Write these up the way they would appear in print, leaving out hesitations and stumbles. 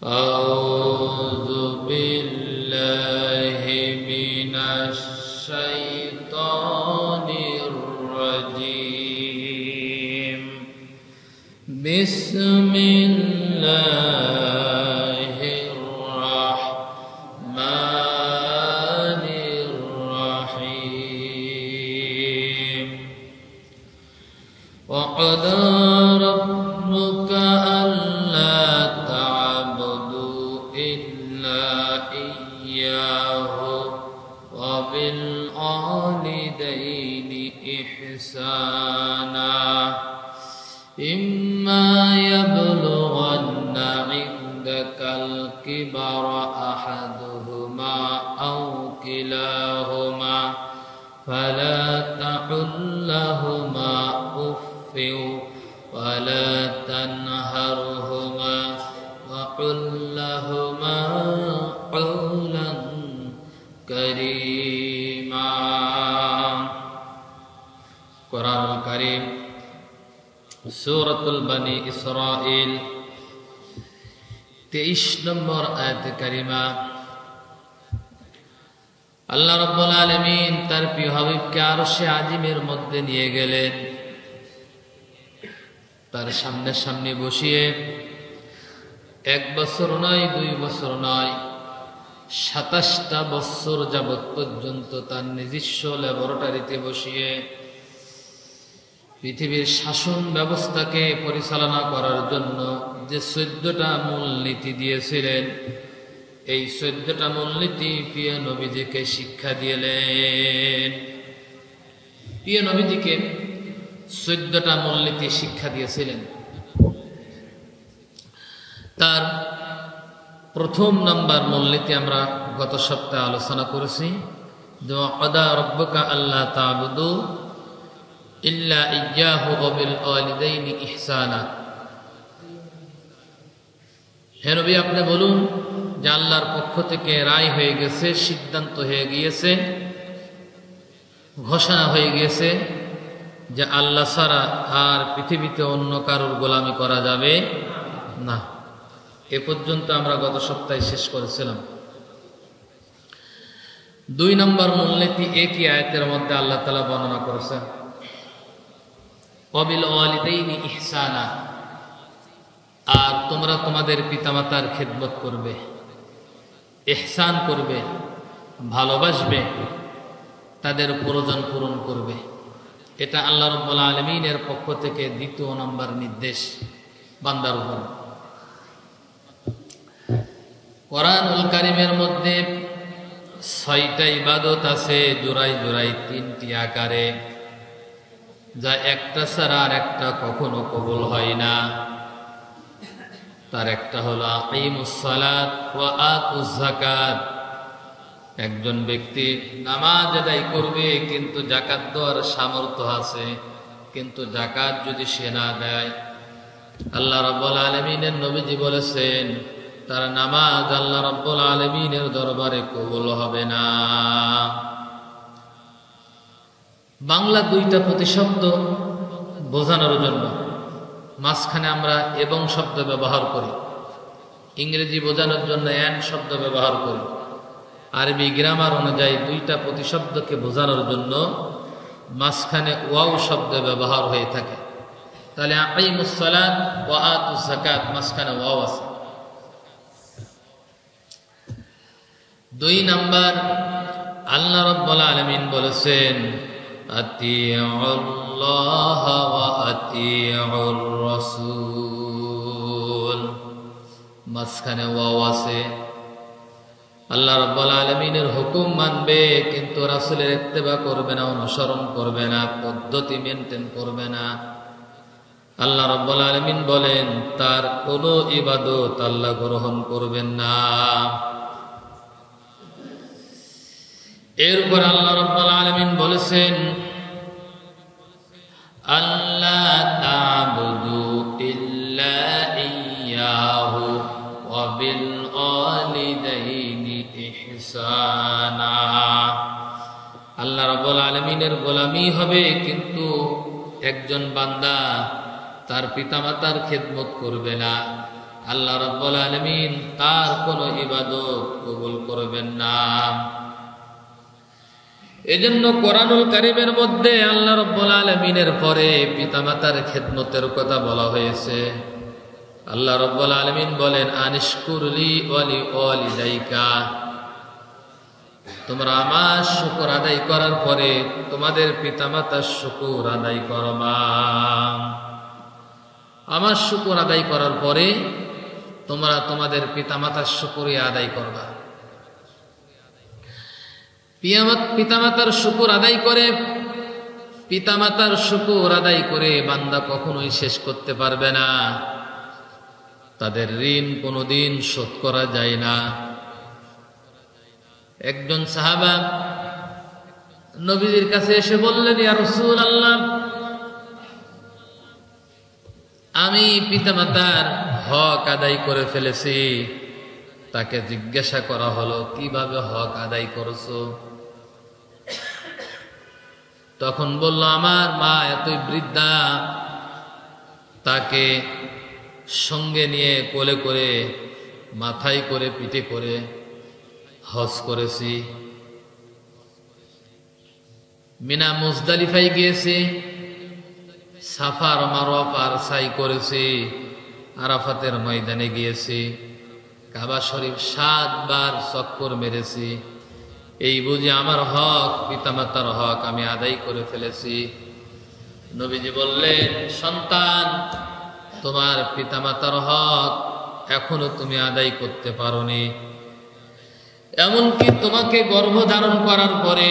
أعوذ بالله من الشيطان الرجيم بسم الله الرحمن الرحيم وقضى ربك ألا تعبدوا إلا إياه وبالوالدين إحسانا إما يبلغن عندك الكبر أحدهما أو كلاهما فلا تقل لهما أف ولا تنهرهما وقل لهما قولا كريما قرآن الكريم সূরাতুল বনি ইসরাঈল 23 নম্বর আয়াত কারিমা। আল্লাহ রাব্বুল আলামিন তার প্রিয় হাবিবকে আরশে আজিমের মধ্যে নিয়ে গেলেন, তার সামনে সামনে বসিয়ে 1 বছর নয় 2 বছর নয় 27টা বছর যাবত পর্যন্ত তার নিজস্ব ল্যাবরেটরিতে বসিয়ে পৃথিবীর শাসন ব্যবস্থাকে পরিচালনা করার জন্য যে 14টা মূলনীতি দিয়েছিলেন, এই 14টা মূলনীতি প্রিয় নবীজিকে শিক্ষা দিলেন। প্রিয় নবীজিকে 14টা মূলনীতি শিক্ষা দিয়েছিলেন। তার প্রথম নাম্বার মূলনীতি আমরা গত সপ্তাহে আলোচনা করেছি, যে ওয়াদা রব্বুকা আল্লা তা'বুদু ইল্লা ইয়্যাহু ওয়া বিল ওয়ালিদাইনি ইহসানা। হে নবী, আপনি বলুন যে আল্লাহর পক্ষ থেকে রায় হয়ে গেছে, সিদ্ধান্ত হয়ে গিয়েছে, ঘোষণা হয়ে গিয়েছে যে আল্লাহ ছাড়া আর পৃথিবীতে অন্য কারোর গোলামি করা যাবে না। এ পর্যন্ত আমরা গত সপ্তাহে শেষ করেছিলাম। 2 নম্বর মূলনীতি একই আয়াতের মধ্যে আল্লাহ তাআলা বর্ণনা করেছেন, ওয়াবিল ওয়ালিদাইনি ইহসানা, আর তোমরা তোমাদের পিতামাতার খেদমত করবে, ইহসান করবে, ভালোবাসবে, তাদের প্রয়োজন পূরণ করবে। এটা আল্লাহ রাব্বুল আলামিনের পক্ষ থেকে 2 নম্বর নির্দেশ বান্দার উপর। কোরআনুল কারীমের মধ্যে 6টা ইবাদত আছে, জোড়ায় জোড়ায় 3টি আকারে, যা একটা ছাড়া আর একটা কখনো কবুল হয় না। তার একটা হলো আকিমুস সালাত ওয়া আতুজ যাকাত। একজন ব্যক্তি নামাজ আদায় করবে কিন্তু যাকাত দেওয়ার সামর্থ্য আছে, কিন্তু যাকাত যদি সে না দেয়, আল্লাহ রাব্বুল আলামিনের নবীজি বলেছেন তার নামাজ আল্লাহ রাব্বুল আলামিনের দরবারে কবুল হবে না। বাংলা 2টা প্রতিশব্দ বোঝানোর জন্য মাঝখানে আমরা এবং শব্দ ব্যবহার করি, ইংরেজি বোঝানোর জন্য অ্যান্ড শব্দ ব্যবহার করি। আরবি গ্রামার অনুযায়ী 2টা প্রতিশব্দকে বোঝানোর জন্য মাঝখানে ওয়াও শব্দ ব্যবহার হয়ে থাকে। তাহলে আকিমুস সালাত ওয়া আতুজ যাকাত, মাঝখানে ওয়াও আছে। 2 নাম্বার আল্লাহ রাব্বুল আলামিন বলেছেন আতিউল্লাহ ওয়া আতিউর রাসূল, মাঝখানে ওয়াও আছে। আল্লাহ রাব্বুল আলামিনের হুকুম মানবে কিন্তু রাসূলের ইত্তেবা করবে না, অনুসরণ করবে না, পদ্ধতি মেনটেন করবে না। আল্লাহ রাব্বুল আলামিন বলেন তার কোনো ইবাদত আল্লাহ গ্রহণ করবেন না। এরপর আল্লাহ রাব্বুল আলামিন বলেছেন আল্লা তা'বুদু ইল্লা ইয়্যাহু ওয়া বিল ওয়ালিদাইনি ইহসানা। আল্লাহ রাব্বুল আলামিনের গোলামি হবে, কিন্তু একজন বান্দা তার পিতামাতার খেদমত করবে না, আল্লাহ রাব্বুল আলামিন তার কোনো ইবাদত কবুল করবেন না। এজন্য কোরআনুল কারীমের মধ্যে আল্লাহ রাব্বুল আলামিনের পরে পিতামাতার খেদমতের কথা বলা হয়েছে। আল্লাহ রাব্বুল আলামিন বলেন, আনিশকুরলি ওয়ালি ওয়ালিদাইকা, তোমরা আমার শুকর আদায় করার পরে তোমাদের পিতামাতার শুকর আদায় করবা। আমার শুকর আদায় করার পরে তোমরা তোমাদের পিতামাতার শুকরিয়া আদায় করবা। পিতামাতার শুকর আদায় করে, পিতামাতার শুকর আদায় করে বান্দা কখনোই শেষ করতে পারবে না। তাদের ঋণ কোনোদিন শোধ করা যায় না। একজন সাহাবা নবীজির কাছে এসে বললেন, ইয়া রাসূলুল্লাহ, আমি পিতামাতার হক আদায় করে ফেলেছি। তাকে জিজ্ঞাসা করা হলো, কিভাবে হক আদায় করেছো? তখন বলল, আমার মা এতই বৃদ্ধা, তাকে সঙ্গে নিয়ে কোলে করে, মাথায় করে, পিঠে করে হজ করেছি। মিনা মুজদালিফায় গিয়েছি, সাফার মারওয়া পার সাই করেছি, আরাফাতের ময়দানে গিয়েছি, কাবা শরীফ 7 বার চক্কর মেরেছি। এই বুঝি আমার হক, পিতামাতার হক আমি আদায় করে ফেলেছি। নবীজি বললেন, সন্তান, তোমার পিতামাতার হক এখনো তুমি আদায় করতে পারোনি। এমনকি তোমাকে গর্ভধারণ করার পরে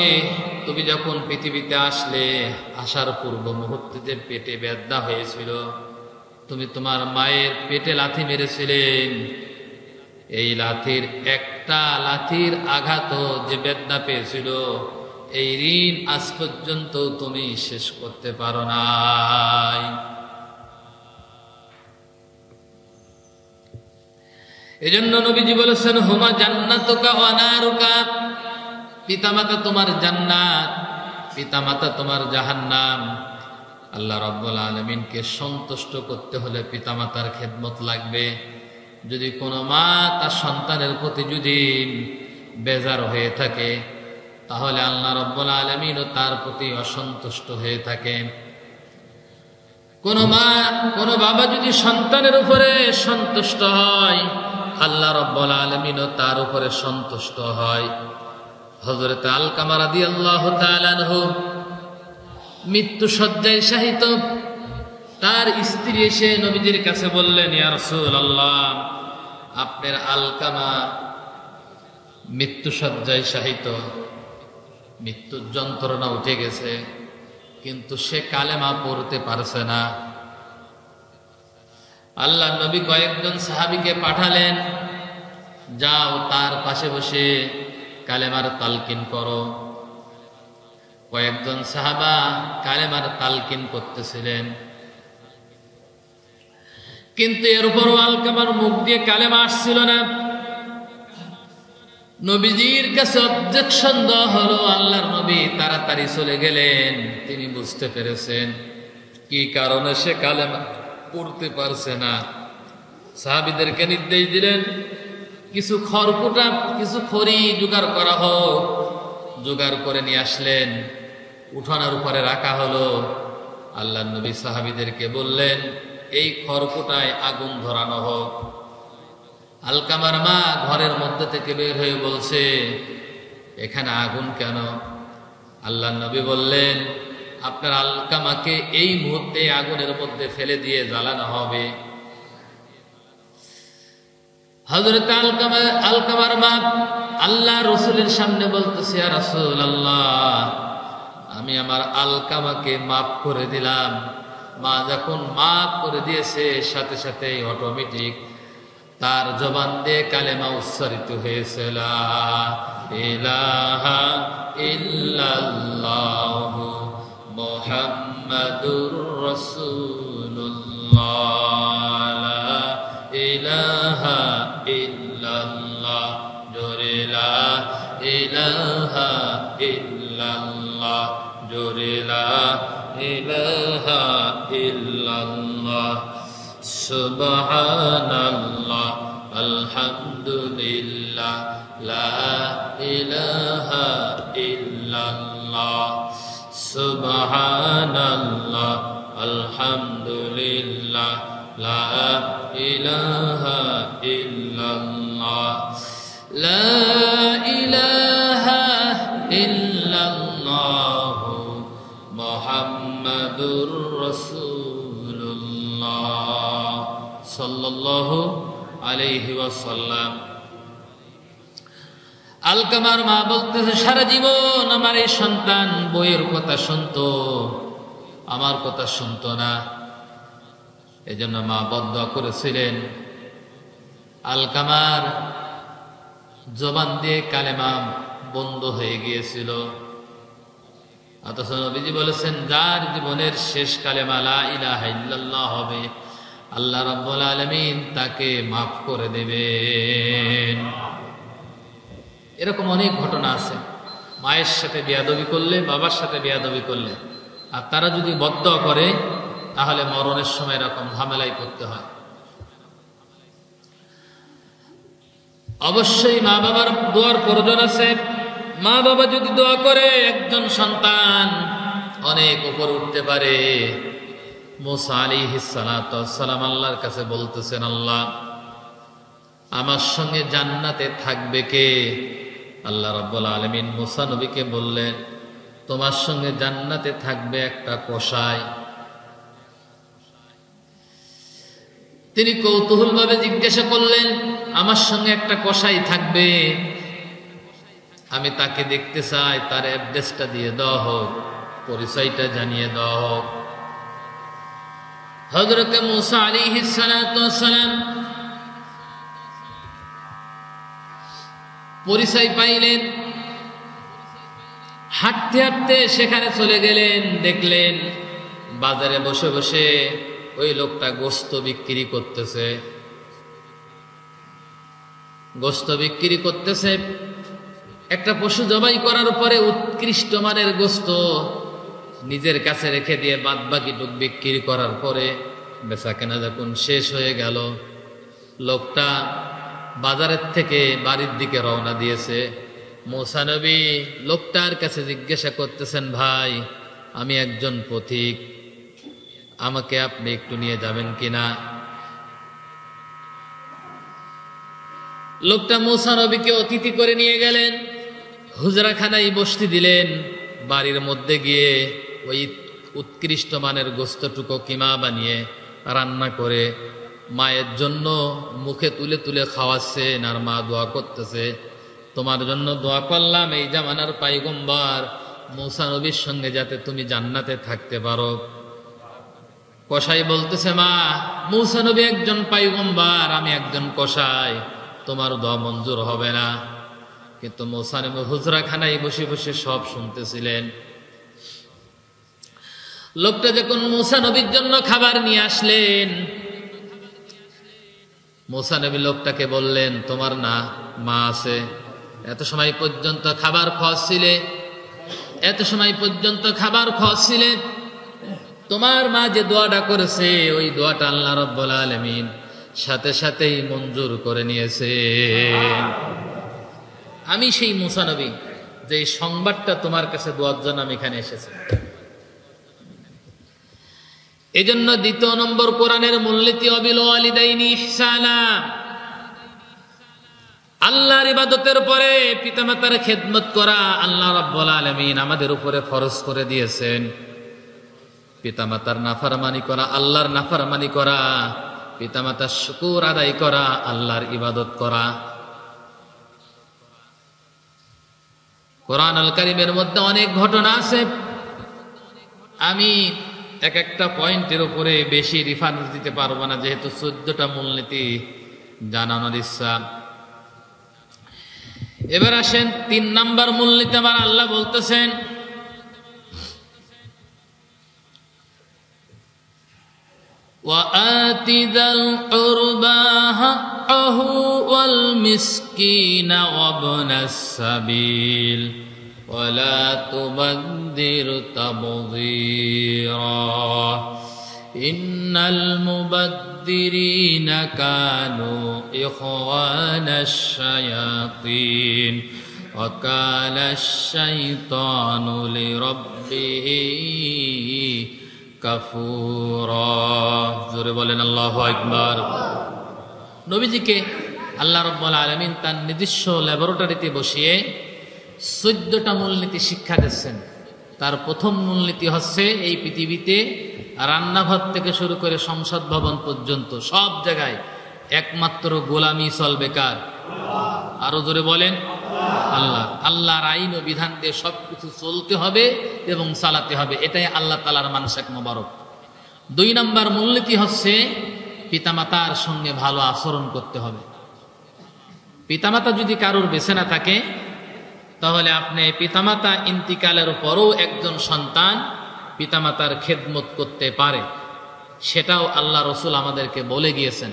তুমি যখন পৃথিবীতে আসলে, আসার পূর্ব মুহূর্তে যে পেটে বেদনা হয়েছিল, তুমি তোমার মায়ের পেটে লাথি মেরেছিলেন। এই লাথির একটা লাথির আঘাত যে বেদনা পেয়েছিল, এই ঋণ আজ পর্যন্ত তুমি শেষ করতে পারো নাই। এজন্য নবীজি বলেছেন, হুমা জান্নাতুকা ওয়া নারুকা, পিতামাতা তোমার জান্নাত, পিতামাতা তোমার জাহান্নাম। আল্লাহ রাব্বুল আলামিনকে সন্তুষ্ট করতে হলে পিতামাতার খেদমত লাগবে। যদি কোনো মা তার সন্তানের প্রতি যদি বেজার হয়ে থাকে, তাহলে আল্লাহ রাব্বুল আলামিনও তার প্রতি অসন্তুষ্ট হয়ে থাকে। কোনো মা, কোনো বাবা যদি সন্তানের উপরে সন্তুষ্ট হয়, আল্লাহ রাব্বুল আলামিনও তার উপরে সন্তুষ্ট হয়। হযরত আলকামা রাদিয়াল্লাহু তাআলা আনহু মৃত্যু শয্যায় শায়িত, তার স্ত্রী এসে নবীজির কাছে বললেন, ইয়া রাসূলুল্লাহ, আপনার আলকামা মৃত্যু শয্যায় শায়িত, মৃত্যুর যন্ত্রণা উঠে গেছে, কিন্তু সে কালেমা পড়তে পারছে না। আল্লাহ নবী কয়েকজন সাহাবীকে পাঠালেন, যাও তার পাশে বসে কালেমার তালকিন করো। কয়েকজন সাহাবা কালেমার তালকিন করতেছিলেন, কিন্তু এর উপরও আলকামার মুখ দিয়ে কালেমা আসছিল না। নবীজির কাছে অবজেকশন দেওয়া হলো। আল্লাহর নবী তাড়াতাড়ি চলে গেলেন। তিনি বুঝতে পেরেছেন কি কারণে সে কালেমা পড়তে পারছে না। সাহাবীদেরকে নির্দেশ দিলেন, কিছু খড়কুটা, কিছু খড়ি জোগাড় করা হোক। জোগাড় করে নিয়ে আসলেন, উঠানোর উপরে রাখা হলো। আল্লাহর নবী সাহাবীদেরকে বললেন, এই খড়কুটায় আগুন ধরানো হোক। আলকামার মা ঘরের মধ্যে থেকে বের হয়ে বলছে, এখানে আগুন কেন? আল্লাহর নবী বললেন, আপনার আলকামাকে এই মুহূর্তে আগুনের মধ্যে ফেলে দিয়ে জ্বালানো হবে। হযরত আলকামার মা আল্লাহ রাসূলের সামনে বলতেছে, ইয়া রাসূলুল্লাহ, আমি আমার আলকামাকে মাফ করে দিলাম। মা যখন মাফ করে দিয়েছে, সাথে সাথে অটোমেটিক তার জবান দিয়ে কালেমা উচ্চারিত হয়েছে, লা ইলাহা ইল্লাল্লাহু মুহাম্মাদুর রাসূলুল্লাহ, লা ইলাহা ইল্লাল্লাহ, জোরে লা ইলাহা ইল্লাল্লাহ, জোরে লা ইলাহা ইল্লাল্লাহ, সুবহানাল্লাহ। আলহামদুলিল্লাহ লা ইলাহা ইল্লাল্লাহ সুবহানাল্লাহ আলহামদুলিল্লাহ লা ইলাহা ইল্লাল্লাহ লা ইলাহা ইল্লাল্লাহ মুহাম্মাদুর রাসূলুল্লাহ সাল্লাল্লাহু আলাইহি ওয়াসাল্লাম। আলকামার মা বলতেছে, সারা জীবন আমার এই সন্তান বইয়ের কথা শুনতো, আমার কথা শুনতো না। এজন্য মা বদদুয়া করেছিলেন। আলকামার জবান দিয়ে কালেমা বন্ধ হয়ে গিয়েছিল, অথচ নবীজি বলেছেন, যার জীবনের শেষ কালেমা লা ইলাহা ইল্লাল্লাহ হবে, আল্লাহ রাব্বুল আলামিন তাকে মাফ করে দেবেন। এরকম অনেক ঘটনা আছে, মায়ের সাথে বেয়াদবি করলে, বাবার সাথে বেয়াদবি করলে, আর তারা যদি বদদুয়া করে, তাহলে মরণের সময় এরকম ঝামেলায় পড়তে হয়। অবশ্যই মা বাবার দোয়ার প্রয়োজন আছে। মা বাবা যদি দোয়া করে, একজন সন্তান অনেক উপরে উঠতে পারে। মুসা আলাইহিস সালাতু ওয়াস সালাম আল্লাহর কাছে বলতেছেন, আল্লাহ আমার সঙ্গে জান্নাতে থাকবে কে? আল্লাহ রাব্বুল আলামিন মুসা নবীকে বললেন, তোমার সঙ্গে জান্নাতে থাকবে একটা কসাই। তিনি কৌতূহল ভাবে জিজ্ঞাসা করলেন, আমার সঙ্গে একটা কসাই থাকবে, আমি তাকে দেখতে চাই, তার অ্যাড্রেসটা দিয়ে দেওয়া হোক, পরিচয়টা জানিয়ে দেওয়া হোক। হযরত মুসা আলাইহিস সালাতু ওয়াস সালাম পরিচয় পাইলেন, হাঁটতে হাঁটতে সেখানে চলে গেলেন। দেখলেন বাজারে বসে বসে ওই লোকটা গোশত বিক্রি করতেছে। গোশত বিক্রি করতেছে, একটা পশু জবাই করার পরে উৎকৃষ্ট মানের গোশত নিজের কাছে রেখে দিয়ে বাদ বাকি টুক বিক্রি করার পরে বেচা কেনা যখন শেষ হয়ে গেল, লোকটা বাজারের থেকে বাড়ির দিকে রওনা দিয়েছে। মুসা নবী লোকটার কাছে জিজ্ঞাসা করতেছেন, ভাই আমি একজন পথিক, আমাকে আপনি একটু নিয়ে যাবেন কিনা? লোকটা মুসা নবীকে অতিথি করে নিয়ে গেলেন, হুজরাখানায় বসতে দিলেন। বাড়ির মধ্যে গিয়ে ওই উৎকৃষ্ট মানের গোশতটুকু কিমা বানিয়ে রান্না করে মায়ের জন্য মুখে তুলে তুলে খাওয়াচ্ছেন। আর মা দোয়া করতেছে, তোমার জন্য দোয়া করলাম এই জামানার পয়গম্বর মুসা নবীর সঙ্গে যাতে তুমি জান্নাতে থাকতে পারো। কসাই বলতেছে, মা মুসা নবী একজন পয়গম্বর, আমি একজন কসাই, তোমার দোয়া মঞ্জুর হবে না। কিন্তু মুসা নবী হুজরাখানায় বসে বসে সব শুনতেছিলেন। লোকটা যখন মুসা নবীর জন্য খাবার নিয়ে আসলেন, মুসা নবী লোকটাকে বললেন, তোমার না মা আছে? এত সময় পর্যন্ত খাবার খাওয়াচ্ছিলে, এত সময় পর্যন্ত খাবার খাওয়াচ্ছিলে, তোমার মা যে দোয়াটা করেছে ওই দোয়াটা আল্লাহ রাব্বুল আলামিন সাথে সাথেই মঞ্জুর করে নিয়েছে। আমি সেই মুসা নবী, যে সংবাদটা তোমার কাছে দোয়ার জন্য আমি এখানে এসেছি। এজন্য দ্বিতীয় নম্বর কোরআনের মূলনীতি অবিল ওয়ালিদাইনি ইহসানা। আল্লাহর ইবাদতের পরে পিতামাতার খেদমত করা আল্লাহ রাব্বুল আলামিন আমাদের উপরে ফরজ করে দিয়েছেন। পিতামাতার নাফরমানি করা, আল্লাহর নাফরমানি করা, পিতামাতার শুকর আদায় করা, আল্লাহর ইবাদত করা। কোরআন আল কারীমের মধ্যে অনেক ঘটনা আছে, আমি এক একটা পয়েন্টের উপরে বেশি রেফারেন্স দিতে পারবো না, যেহেতু 14টা মূলনীতি জানানোর ইচ্ছা। এবার আসেন 3 নাম্বার মূলনীতি। আমার আল্লাহ বলতেছেন, وَآتِ ذَا الْقُرْبَى حَقَّهُ وَالْمِسْكِينَ وَابْنَ السَّبِيلِ وَلَا تُبَذِّرْ تَبْذِيرًا। ইন্নাল মুবাদ্দিরিনা কানু ইখওয়ানাশ শায়াতিন ওয়া কানাশ শাইতানু লিরাব্বিহি কাফুরা। জোরে বলেন আল্লাহু আকবার। নবীজিকে আল্লাহ রাব্বুল আলামিন তার নিজস্ব ল্যাবরেটরিতে বসিয়ে 14টা মূলনীতি শিক্ষা দিচ্ছেন। তার প্রথম মূলনীতি হচ্ছে এই পৃথিবীতে রান্নাঘর থেকে শুরু করে সংসদ ভবন পর্যন্ত সব জায়গায় একমাত্র গোলামি চলবে কার? আরো জোরে বলেন আল্লাহ। আল্লাহর আইন ও বিধান দিয়ে সবকিছু চলতে হবে এবং চালাতে হবে, এটাই আল্লাহ তাআলার মানসাক মোবারক। 2 নম্বর মূলনীতি হচ্ছে পিতামাতার সঙ্গে ভালো আচরণ করতে হবে। পিতামাতা যদি কারোর বেঁচে না থাকে তাহলে আপনি পিতামাতা ইন্তিকালের পরও একজন সন্তান পিতামাতার খেদমত করতে পারে, সেটাও আল্লাহ রসুল আমাদেরকে বলে গিয়েছেন।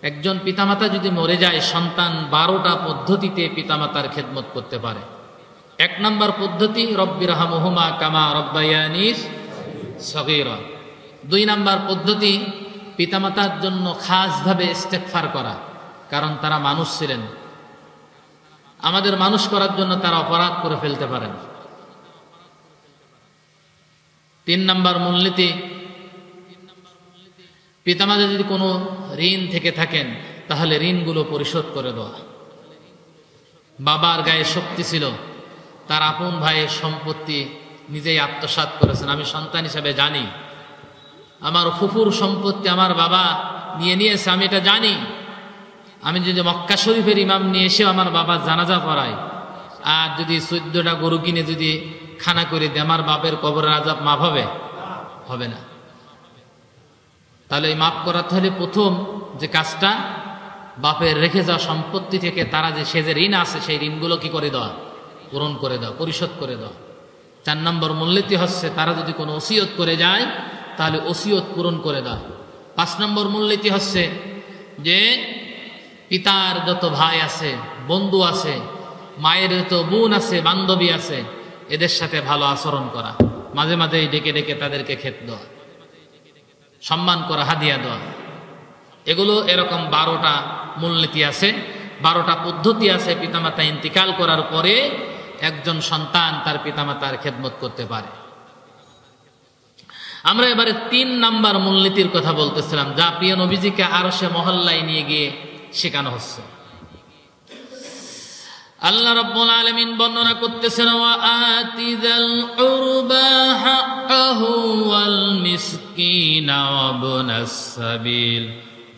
একজন পিতামাতা যদি মরে যায়, সন্তান 12টা পদ্ধতিতে পিতামাতার খেদমত করতে পারে। 1 নম্বর পদ্ধতি রব্বিরহামহুমা কামা রব্বায়ানি সগীরা। 2 নম্বর পদ্ধতি পিতামাতার জন্য খাসভাবে ইস্তেগফার করা, কারণ তারা মানুষ ছিলেন, আমাদের মানুষ করার জন্য তারা অপরাধ করে ফেলতে পারেন। 3 নম্বর মূলনীতি পিতামাতা যদি কোনো ঋণ থেকে থাকেন তাহলে ঋণগুলো পরিশোধ করে দেওয়া। বাবার গায়ে শক্তি ছিল, তার আপন ভাইয়ের সম্পত্তি নিজেই আত্মসাৎ করেছেন। আমি সন্তান হিসাবে জানি আমার ফুফুর সম্পত্তি আমার বাবা নিয়েছে, আমি এটা জানি। আমি যদি মক্কা শরীফের ইমাম নিয়ে এসে আমার বাবা জানাজা পড়াই আর যদি 14টা গরু কিনে যদি খানা করে দিই, আমার বাপের কবরের আযাব মাফ হবে? হবে না। তাহলে এই মাফ করাতে হলে প্রথম যে কাজটা, বাপের রেখে যাওয়া সম্পত্তি থেকে তারা সে যে ঋণ আছে সেই ঋণগুলো কি করে দেওয়া? পূরণ করে দেওয়া, পরিশোধ করে দেওয়া। 4 নম্বর মূলনীতি হচ্ছে তারা যদি কোনো ওসিয়ত করে যায় তাহলে ওসিয়ত পূরণ করে দেওয়া। 5 নম্বর মূলনীতি হচ্ছে যে পিতার যত ভাই আছে, বন্ধু আছে, মায়ের যত বোন আছে, বান্ধবী আছে, এদের সাথে ভালো আচরণ করা, মাঝে মাঝে ডেকে ডেকে তাদেরকে খেত দেওয়া, সম্মান করা, হাদিয়া দেওয়া। এগুলো এরকম 12টা মূলনীতি আছে, 12টা পদ্ধতি আছে পিতামাতা ইন্তিকাল করার পরে একজন সন্তান তার পিতামাতার খেদমত করতে পারে। আমরা এবারে 3 নম্বর মূলনীতির কথা বলতেছিলাম, যা প্রিয় নবীজিকে আরশে মহল্লায় নিয়ে গিয়ে শেখানো হচ্ছে। আল্লাহ রাব্বুল আলামিন বর্ণনা করতেছেন, ওয়া আতিযাল উরবা হাক্কাহু ওয়াল মিসকিনা ওয়া ইবনাস সাবিল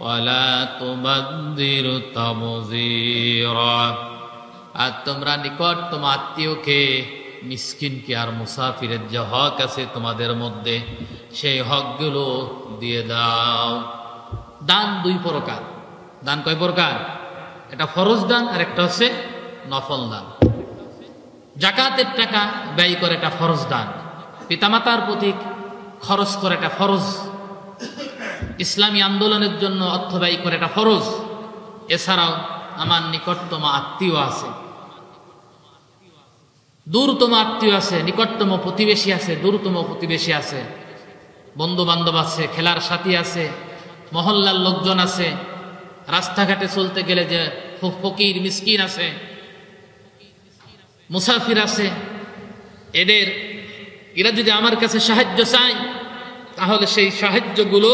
ওয়া লা তুবাদদিরু তাবযীরা। আর তোমরা নিকটতম আত্মীয়কে, মিসকিনকে আর মুসাফিরের যে হক আছে তোমাদের মধ্যে সেই হকগুলো দিয়ে দাও। দান 2 প্রকার। দান কয় প্রকার? এটা ফরজ দান আর একটা হচ্ছে নফল দান। জাকাতের টাকা ব্যয় করে এটা ফরজ দান, পিতামাতার প্রতি খরচ করে এটা ফরজ, ইসলামী আন্দোলনের জন্য অর্থ ব্যয় করে এটা ফরজ। এছাড়াও আমার নিকটতম আত্মীয় আছে, দূরতম আত্মীয় আছে, নিকটতম প্রতিবেশী আছে, দূরতম প্রতিবেশী আছে, বন্ধু বান্ধব আছে, খেলার সাথী আছে, মহল্লার লোকজন আছে, রাস্তাঘাটে চলতে গেলে যে ফকির মিসকিন আছে, মুসাফির আছে, এরা যদি আমার কাছে সাহায্য চায় তাহলে সেই সাহায্যগুলো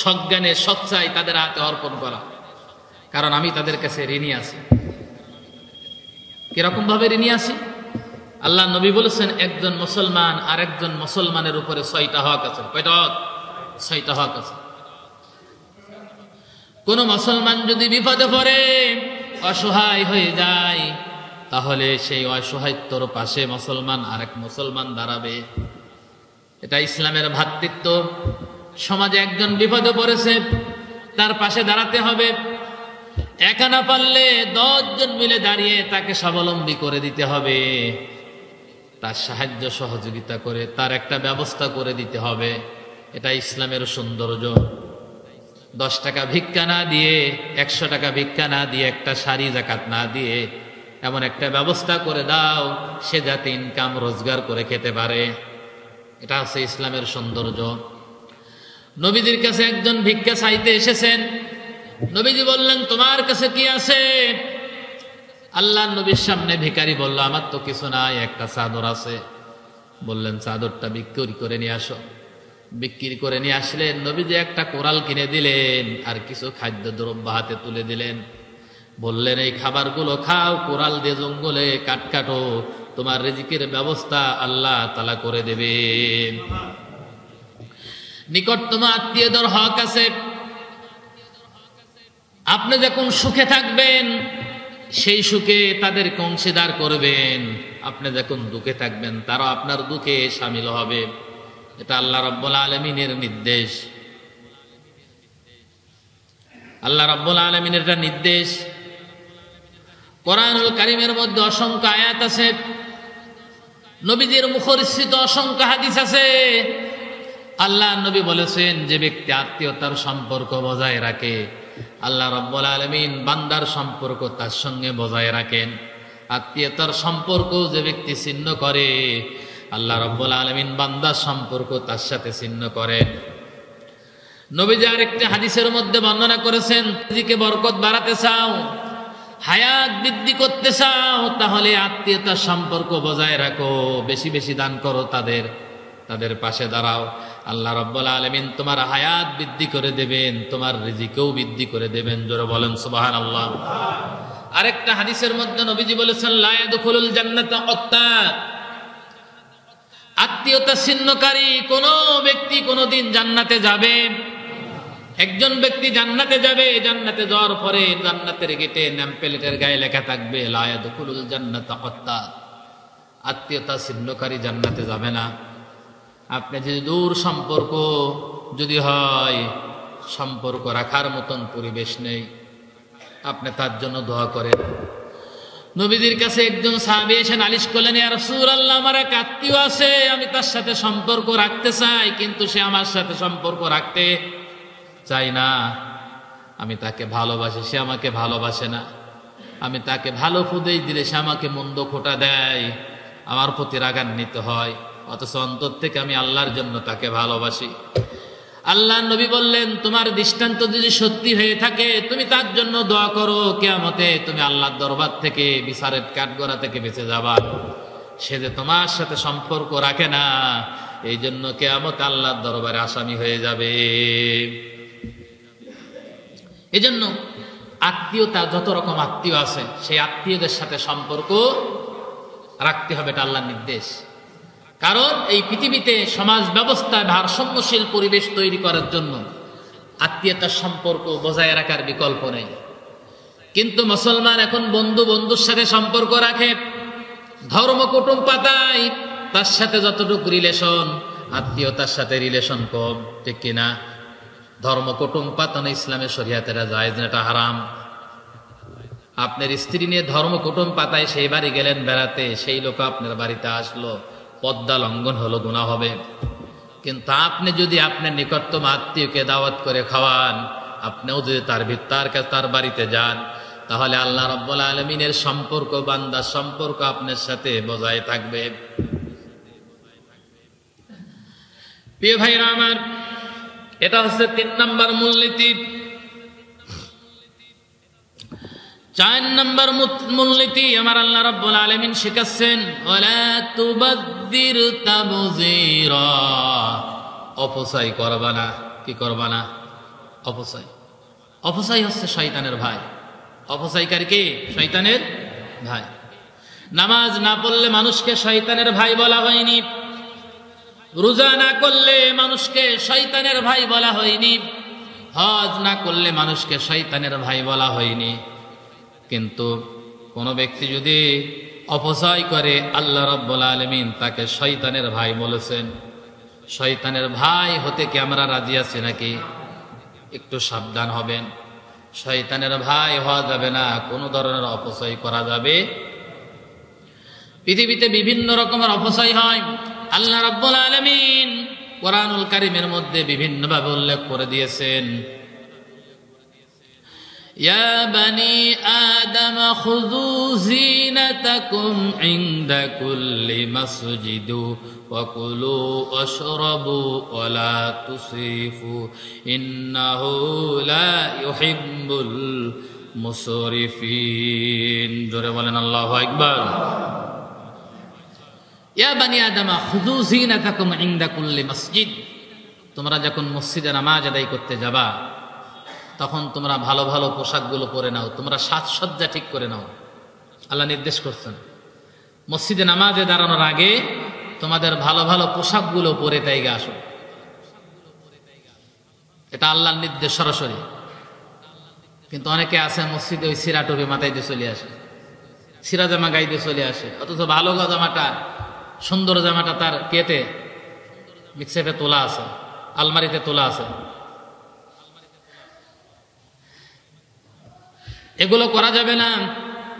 সজ্ঞানে সচ্চাই তাদের হাতে অর্পণ করা, কারণ আমি তাদের কাছে ঋণী আছি। কিরকম ভাবে ঋণী আছি? আল্লাহ নবী বলেছেন একজন মুসলমান আর একজন মুসলমানের উপরে 6টা হক আছে। কয়টা হক? 6টা হক আছে। কোন মুসলমান যদি বিপদে পড়ে, অসহায় হয়ে যায়, তাহলে সেই অসহায়ত্বর পাশে মুসলমান আরেক মুসলমান দাঁড়াবে। এটা ইসলামের ভ্রাতৃত্ব। সমাজে একজন বিপদে পড়েছে, তার পাশে দাঁড়াতে হবে। একা না পারলে 10 জন মিলে দাঁড়িয়ে তাকে স্বাবলম্বী করে দিতে হবে, তার সাহায্য সহযোগিতা করে তার একটা ব্যবস্থা করে দিতে হবে। এটা ইসলামের সৌন্দর্য। 10 টাকা ভিক্ষা না দিয়ে, 100 টাকা ভিক্ষা না দিয়ে, একটা শাড়ি যাকাত না দিয়ে এমন একটা ব্যবস্থা করে দাও সে যাতে ইনকাম রোজগার করে খেতে পারে। এটা হচ্ছে ইসলামের সৌন্দর্য। নবীজির কাছে একজন ভিক্ষা চাইতে এসেছেন। নবীজি বললেন, তোমার কাছে কি আছে? আল্লাহ নবীর সামনে ভিখারি বলল, আমার তো কিছু নাই, একটা চাদর আছে। বললেন, চাদরটা বিক্রি করে নিয়ে আসো। বিক্রি করে নিয়ে আসলেন। নবীজি একটা কোরাল কিনে দিলেন আর কিছু খাদ্য দ্রব্য হাতে তুলে দিলেন। বললেন, এই খাবারগুলো খাও, কোরাল দিয়ে জঙ্গলে কাট কাটো, তোমার রিজিকের ব্যবস্থা আল্লাহ তাআলা করে দেবে। নিকটতম আত্মীয়দের হক আছে। আপনি যখন সুখে থাকবেন সেই সুখে তাদেরকে অংশীদার করবেন। আপনি যখন দুঃখে থাকবেন তারা আপনার দুঃখে শামিল হবে। এটা আল্লাহ রাব্বুল আলামিনের নির্দেশ। আল্লাহ রাব্বুল আলামিনের এটা নির্দেশ। কোরআনুল কারীমের মধ্যে অসংখ্য আয়াত আছে, নবীজির মুখরিত অসংখ্য হাদিস আছে। আল্লাহ নবী বলেছেন, যে ব্যক্তি আত্মীয়তার সম্পর্ক বজায় রাখে, আল্লাহ রাব্বুল আলামিন বান্দার সম্পর্ক তার সঙ্গে বজায় রাখেন। আত্মীয়তার সম্পর্ক যে ব্যক্তি ছিন্ন করে, আল্লাহ রাব্বুল আলামিন বান্দার সম্পর্ক তার সাথে ছিন্ন করেন। নবীজি আরেকটি হাদিসের মধ্যে বর্ণনা করেছেন, নিজেকে বরকত বাড়াতে চাও, হায়াত বৃদ্ধি করতে চাও, তাহলে আত্মীয়তার সম্পর্ক বজায় রাখো, বেশি বেশি দান করো, তাদের পাশে দাঁড়াও। আল্লাহ রাব্বুল আলামিন তোমার হায়াত বৃদ্ধি করে দেবেন, তোমার রিজিকও বৃদ্ধি করে দেবেন। জোরে বলেন সুবহানাল্লাহ। আরেকটা হাদিসের মধ্যে নবীজি বলেছেন, লা ইয়াদখুলুল জান্নাতা আত্তাক, আত্মীয়তা ছিন্নকারী কোন ব্যক্তি কোনদিন জান্নাতে যাবে। একজন ব্যক্তি জান্নাতে যাবে, জান্নাতে যাওয়ার পরে জান্নাতের গেটে নেম প্লেটের গায়ে লেখা থাকবে, লা ইয়াদখুলুল জান্নাতা আত্তাক, আত্মীয়তা ছিন্নকারী জান্নাতে যাবে না। আপনি যদি দূর সম্পর্ক যদি হয়, সম্পর্ক রাখার মতন পরিবেশ নেই, আপনি তার জন্য দোয়া করেন। নবীজির কাছে একজন সাহাবী এসে নালিশ করলেন, ইয়া রাসূলুল্লাহ, আমার এক আত্মীয় আছে, আমি তার সাথে সম্পর্ক রাখতে চাই, কিন্তু সে আমার সাথে সম্পর্ক রাখতে চাই না। আমি তাকে ভালোবাসি, সে আমাকে ভালোবাসে না। আমি তাকে ভালো উপদেশ দিলে সে আমাকে মন্দ খোঁটা দেয়, আমার প্রতি রাগান্বিত হয়, অথচ অন্তর থেকে আমি আল্লাহর জন্য তাকে ভালোবাসি। আল্লাহ নবী বললেন, তোমার দৃষ্টান্ত যদি সত্যি হয়ে থাকে, তুমি তার জন্য দোয়া করো, কিয়ামতে তুমি আল্লাহর দরবার থেকে, বিচারের কাঠগড়া থেকে বেঁচে যাবা। সে যে তোমার সাথে সম্পর্ক রাখে না, এই জন্য কিয়ামতে আল্লাহর দরবারে আসামি হয়ে যাবে। এই জন্য আত্মীয়তা, যত রকম আত্মীয় আছে, সেই আত্মীয়দের সাথে সম্পর্ক রাখতে হবে, এটা আল্লাহর নির্দেশ। কারণ এই পৃথিবীতে সমাজ ব্যবস্থায় ভারসাম্যশীল পরিবেশ তৈরি করার জন্য আত্মীয়তার সম্পর্ক বজায় রাখার বিকল্প নেই। কিন্তু মুসলমান এখন বন্ধুর সাথে সম্পর্ক রাখে, ধর্ম কুটুম পাতায়, তার সাথে যতটুকু রিলেশন, আত্মীয়তার সাথে রিলেশন কম, ঠিক কিনা? ধর্ম কুটুম পাতানো ইসলামের শরীয়তে জায়েজ না, এটা হারাম। আপনার স্ত্রী নিয়ে ধর্ম কুটুম পাতায়, সেই বাড়ি গেলেন বেড়াতে, সেই লোক আপনার বাড়িতে আসলো, পদ্মা লঙ্ঘন হলো, গুনাহ হবে। কিন্তু আপনি যদি আপনার নিকটতম আত্মীয়কে দাওয়াত করে খাওয়ান, আপনিও যদি তার বাড়িতে যান, তাহলে আল্লাহ রাব্বুল আলামিনের সম্পর্ক, বান্দার সম্পর্ক আপনার সাথে বজায় থাকবে। প্রিয় ভাইরা আমার, এটা হচ্ছে 3 নম্বর মূলনীতি। 4 নম্বর মূলনীতি আমার আল্লাহ রাব্বুল আলামিন শিখাচ্ছেন, ওয়ালা তুবাদ্দির তাবযীরা, অপচয় করবা না। কি করবা না? অপচয়। অপচয় হচ্ছে শয়তানের ভাই। অপচয়কারী কে? শয়তানের ভাই। নামাজ না পড়লে মানুষকে শয়তানের ভাই বলা হয়নি, রোজা না করলে মানুষকে শয়তানের ভাই বলা হয়নি, হজ না করলে মানুষকে শয়তানের ভাই বলা হয়নি। কিন্তু কোন ব্যক্তি যদি অপচয় করে, আল্লাহ রাব্বুল আলামিন তাকে শয়তানের ভাই বলেছেন। শয়তানের ভাই হতে কি আমরা রাজি আছি নাকি? একটু সাবধান হবেন। শয়তানের ভাই হওয়া যাবে না, কোন ধরনের অপচয় করা যাবে। পৃথিবীতে বিভিন্ন রকমের অপচয় হয়। আল্লাহ রাব্বুল আলামিন কোরআনুল কারীমের মধ্যে বিভিন্নভাবে উল্লেখ করে দিয়েছেন, ইয়া বানি আদম খুযু زينتكم عند كل مسجد وكلوا واشربوا ولا تسرفوا إنه لا يحب المسرفين জোরে বলেন আল্লাহু আকবার ইয়া বানি আদম খুযু যিনাতাকুম ইনদা কুল্লি মসজিদ তোমরা যখন মসজিদে নামাজ আদায় করতে যাবা তখন তোমরা ভালো ভালো পোশাকগুলো পরে নাও তোমরা সাজসজ্জা ঠিক করে নাও আল্লাহ নির্দেশ করছেন মসজিদে নামাজে দাঁড়ানোর আগে তোমাদের ভালো ভালো পোশাকগুলো পরে তাইগে আসো এটা আল্লাহর নির্দেশ সরাসরি কিন্তু অনেকে আছে মসজিদে ওই সিরা টুপি মাথায় দিয়ে চলে আসে সিরা জামা গায়ে দিয়ে চলে আসে অথচ ভালো জামাটা সুন্দর জামাটা তার কেটে মিক্সেপে তোলা আছে আলমারিতে তোলা আছে এগুলো করা যাবে না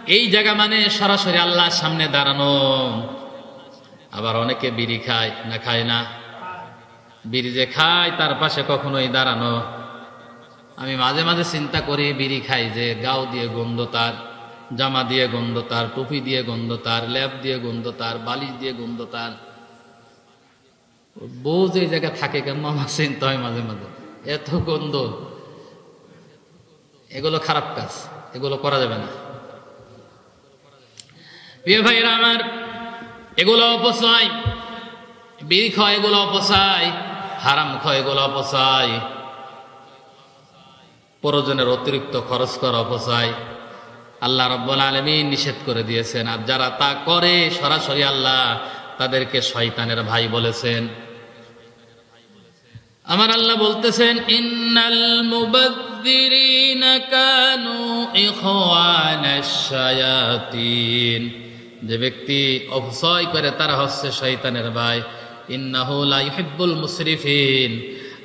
এই জায়গা মানে সরাসরি আল্লাহর সামনে দাঁড়ানো আবার অনেকে বিড়ি খায় না খায় না বিড়ি যে খায় তার পাশে কখনোই দাঁড়ানো আমি মাঝে মাঝে চিন্তা করি বিড়ি খাই যে গাও দিয়ে গন্ধ তার জামা দিয়ে গন্ধ তার টুপি দিয়ে গন্ধ তার ল্যাব দিয়ে গন্ধ তার বালিশ দিয়ে গন্ধ তার বউ যে জায়গা থাকে কেমন আমার চিন্তা হয় মাঝে মাঝে এত গন্ধ এগুলো খারাপ কাজ এগুলো করা যাবে না প্রিয় ভাইরা আমার এগুলো অপচয় বিড়ি খাওয়া এগুলো অপচয় হারাম খাওয়া এগুলো অপচয় প্রয়োজনের অতিরিক্ত খরচ করা অপচয় আল্লাহ রাব্বুল আলামিন নিষেধ করে দিয়েছেন আর যারা তা করে সরাসরি আল্লাহ তাদেরকে শয়তানের ভাই বলেছেন আমার আল্লাহ বলতেছেন ইন্নাল মুবাযযিরিনা কানু ইখওয়ানাশ শায়াতিন যে ব্যক্তি অপচয় করে তারা হচ্ছে শয়তানের ভাই ইন্নাহু লা ইউহিব্বুল মুসরিফিন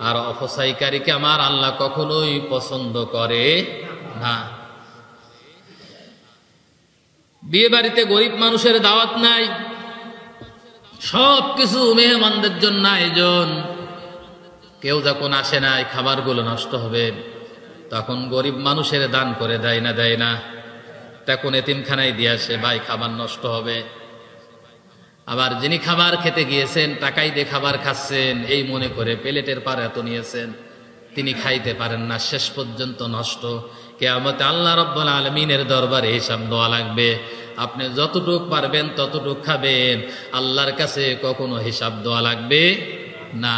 আর অপচয়কারীকে আমার আল্লাহ কখনোই পছন্দ করে না বিয়ে বাড়িতে গরিব মানুষের দাওয়াত নাই সবকিছু মেহমানদের জন্য আয়োজন কেউ যখন আসে নাই খাবারগুলো নষ্ট হবে তখন গরিব মানুষের দান করে দেয় না তখন এতিমখানায় দিয়ে আসে ভাই খাবার নষ্ট হবে আবার যিনি খাবার খেতে গিয়েছেন টাকাই দিয়ে খাবার খাচ্ছেন এই মনে করে প্লেটের পার এত নিয়েছেন তিনি খাইতে পারেন না শেষ পর্যন্ত নষ্ট কিয়ামতে আল্লাহ রাব্বুল আলামিনের দরবারে হিসাব দেওয়া লাগবে আপনি যতটুক পারবেন ততটুক খাবেন আল্লাহর কাছে কখনো হিসাব দেওয়া লাগবে না